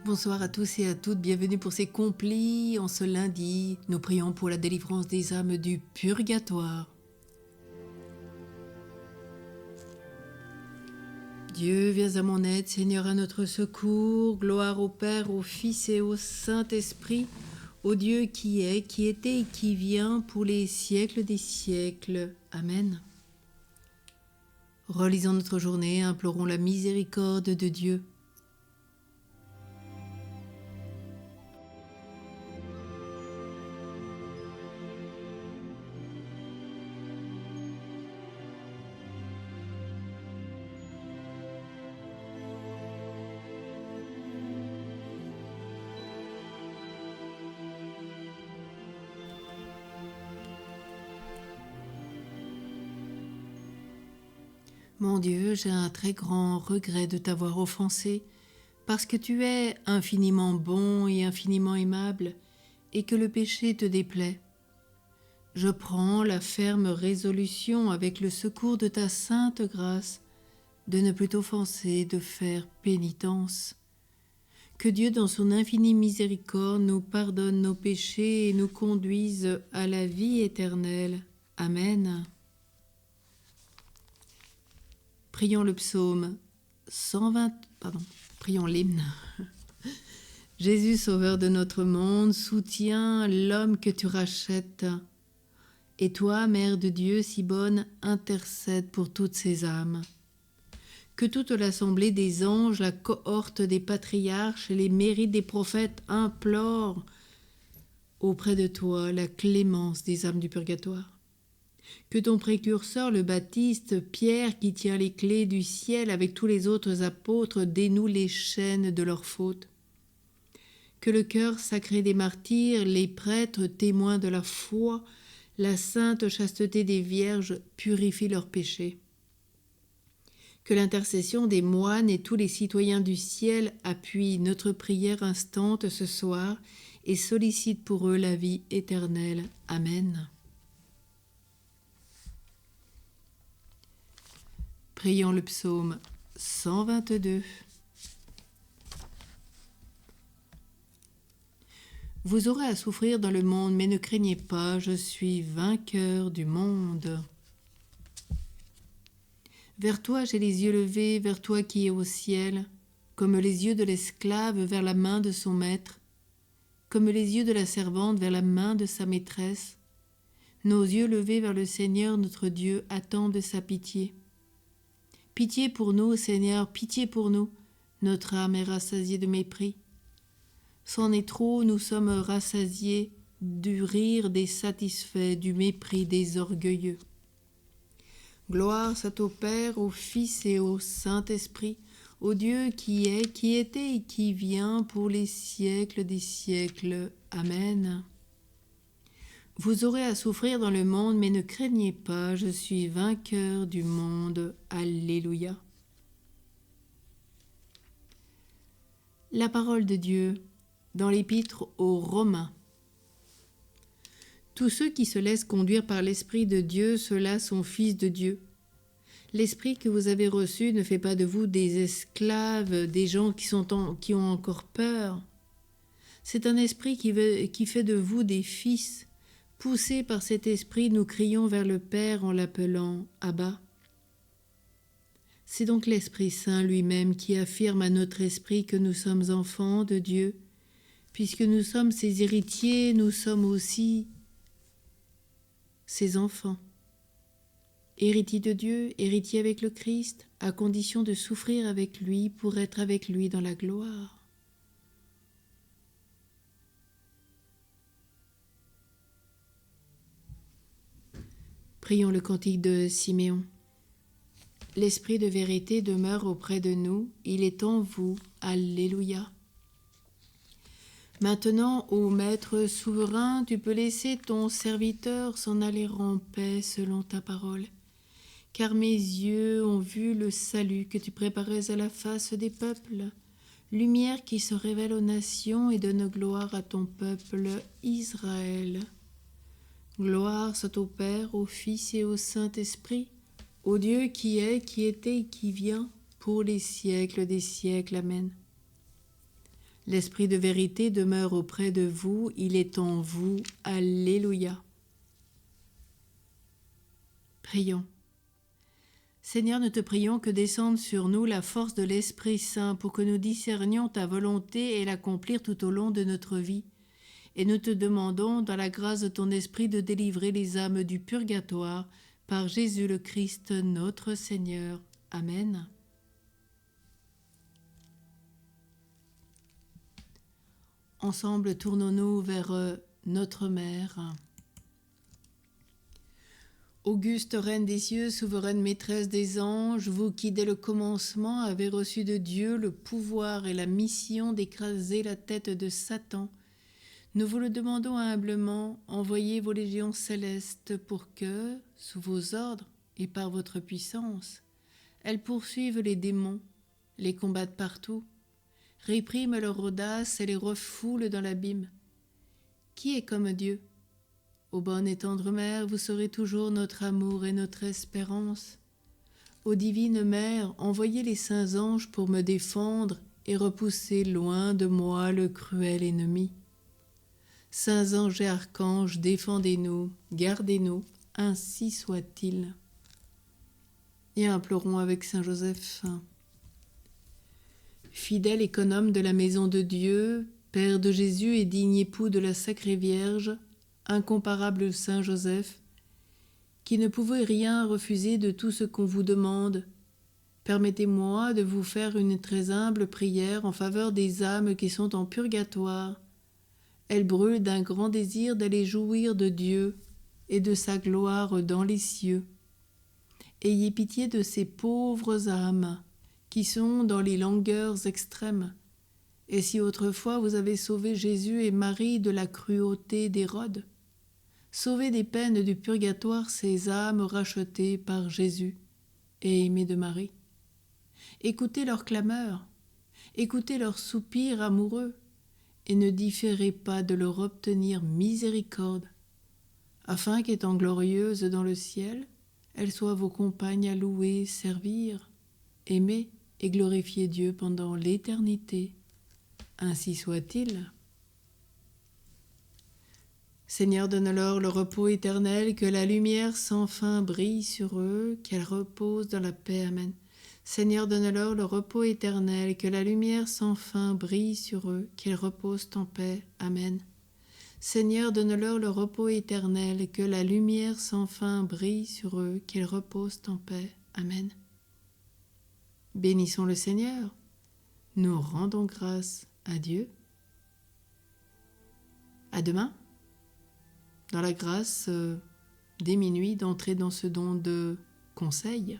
Bonsoir à tous et à toutes, bienvenue pour ces complis. En ce lundi, nous prions pour la délivrance des âmes du purgatoire. Dieu, viens à mon aide, Seigneur, à notre secours. Gloire au Père, au Fils et au Saint-Esprit, au Dieu qui est, qui était et qui vient pour les siècles des siècles. Amen. Relisons notre journée, implorons la miséricorde de Dieu. Mon Dieu, j'ai un très grand regret de t'avoir offensé, parce que tu es infiniment bon et infiniment aimable, et que le péché te déplaît. Je prends la ferme résolution, avec le secours de ta sainte grâce, de ne plus t'offenser, de faire pénitence. Que Dieu, dans son infinie miséricorde, nous pardonne nos péchés et nous conduise à la vie éternelle. Amen. Prions le psaume 120, prions l'hymne. Jésus, sauveur de notre monde, soutiens l'homme que tu rachètes. Et toi, Mère de Dieu si bonne, intercède pour toutes ces âmes. Que toute l'assemblée des anges, la cohorte des patriarches et les mérites des prophètes implorent auprès de toi la clémence des âmes du purgatoire. Que ton précurseur, le Baptiste, Pierre, qui tient les clés du ciel avec tous les autres apôtres, dénoue les chaînes de leurs fautes. Que le cœur sacré des martyrs, les prêtres, témoins de la foi, la sainte chasteté des vierges purifie leurs péchés. Que l'intercession des moines et tous les citoyens du ciel appuie notre prière instante ce soir et sollicite pour eux la vie éternelle. Amen. Prions le psaume 122. Vous aurez à souffrir dans le monde, mais ne craignez pas, je suis vainqueur du monde. Vers toi j'ai les yeux levés, vers toi qui es au ciel, comme les yeux de l'esclave vers la main de son maître, comme les yeux de la servante vers la main de sa maîtresse. Nos yeux levés vers le Seigneur notre Dieu attendent sa pitié. Pitié pour nous, Seigneur, pitié pour nous, notre âme est rassasiée de mépris. C'en est trop, nous sommes rassasiés du rire des satisfaits, du mépris des orgueilleux. Gloire soit au Père, au Fils et au Saint-Esprit, au Dieu qui est, qui était et qui vient pour les siècles des siècles. Amen. Vous aurez à souffrir dans le monde, mais ne craignez pas, je suis vainqueur du monde. Alléluia. La parole de Dieu dans l'épître aux Romains. Tous ceux qui se laissent conduire par l'Esprit de Dieu, ceux-là sont fils de Dieu. L'Esprit que vous avez reçu ne fait pas de vous des esclaves, des gens qui ont encore peur. C'est un esprit qui fait de vous des fils. Poussés par cet esprit, nous crions vers le Père en l'appelant Abba. C'est donc l'Esprit Saint lui-même qui affirme à notre esprit que nous sommes enfants de Dieu. Puisque nous sommes ses héritiers, nous sommes aussi ses enfants. Héritiers de Dieu, héritiers avec le Christ, à condition de souffrir avec lui pour être avec lui dans la gloire. Prions le cantique de Siméon. L'Esprit de vérité demeure auprès de nous, il est en vous. Alléluia. Maintenant, ô Maître souverain, tu peux laisser ton serviteur s'en aller en paix selon ta parole. Car mes yeux ont vu le salut que tu préparais à la face des peuples, lumière qui se révèle aux nations et donne gloire à ton peuple Israël. Gloire soit au Père, au Fils et au Saint-Esprit, au Dieu qui est, qui était et qui vient, pour les siècles des siècles. Amen. L'Esprit de vérité demeure auprès de vous, il est en vous. Alléluia. Prions. Seigneur, nous te prions que descende sur nous la force de l'Esprit Saint pour que nous discernions ta volonté et l'accomplir tout au long de notre vie. Et nous te demandons, dans la grâce de ton Esprit, de délivrer les âmes du purgatoire par Jésus le Christ, notre Seigneur. Amen. Ensemble, tournons-nous vers notre Mère. Auguste Reine des cieux, souveraine maîtresse des anges, vous qui dès le commencement avez reçu de Dieu le pouvoir et la mission d'écraser la tête de Satan, nous vous le demandons humblement, envoyez vos légions célestes pour que, sous vos ordres et par votre puissance, elles poursuivent les démons, les combattent partout, répriment leur audace et les refoulent dans l'abîme. Qui est comme Dieu ? Ô bonne et tendre Mère, vous serez toujours notre amour et notre espérance. Ô divine Mère, envoyez les saints anges pour me défendre et repousser loin de moi le cruel ennemi. Saints anges et archanges, défendez-nous, gardez-nous, ainsi soit-il. Et implorons avec Saint Joseph. Fidèle économe de la maison de Dieu, Père de Jésus et digne époux de la Sacrée Vierge, incomparable Saint Joseph, qui ne pouvez rien refuser de tout ce qu'on vous demande, permettez-moi de vous faire une très humble prière en faveur des âmes qui sont en purgatoire. Elles brûlent d'un grand désir d'aller jouir de Dieu et de sa gloire dans les cieux. Ayez pitié de ces pauvres âmes qui sont dans les langueurs extrêmes. Et si autrefois vous avez sauvé Jésus et Marie de la cruauté d'Hérode, sauvez des peines du purgatoire ces âmes rachetées par Jésus et aimées de Marie. Écoutez leurs clameurs, écoutez leurs soupirs amoureux, et ne différez pas de leur obtenir miséricorde, afin qu'étant glorieuses dans le ciel, elles soient vos compagnes à louer, servir, aimer et glorifier Dieu pendant l'éternité. Ainsi soit-il. Seigneur, donne-leur le repos éternel, que la lumière sans fin brille sur eux, qu'elles reposent dans la paix. Amen. Seigneur, donne-leur le repos éternel, que la lumière sans fin brille sur eux, qu'ils reposent en paix. Amen. Seigneur, donne-leur le repos éternel, que la lumière sans fin brille sur eux, qu'ils reposent en paix. Amen. Bénissons le Seigneur. Nous rendons grâce à Dieu. À demain, dans la grâce dès minuit d'entrer dans ce don de conseil.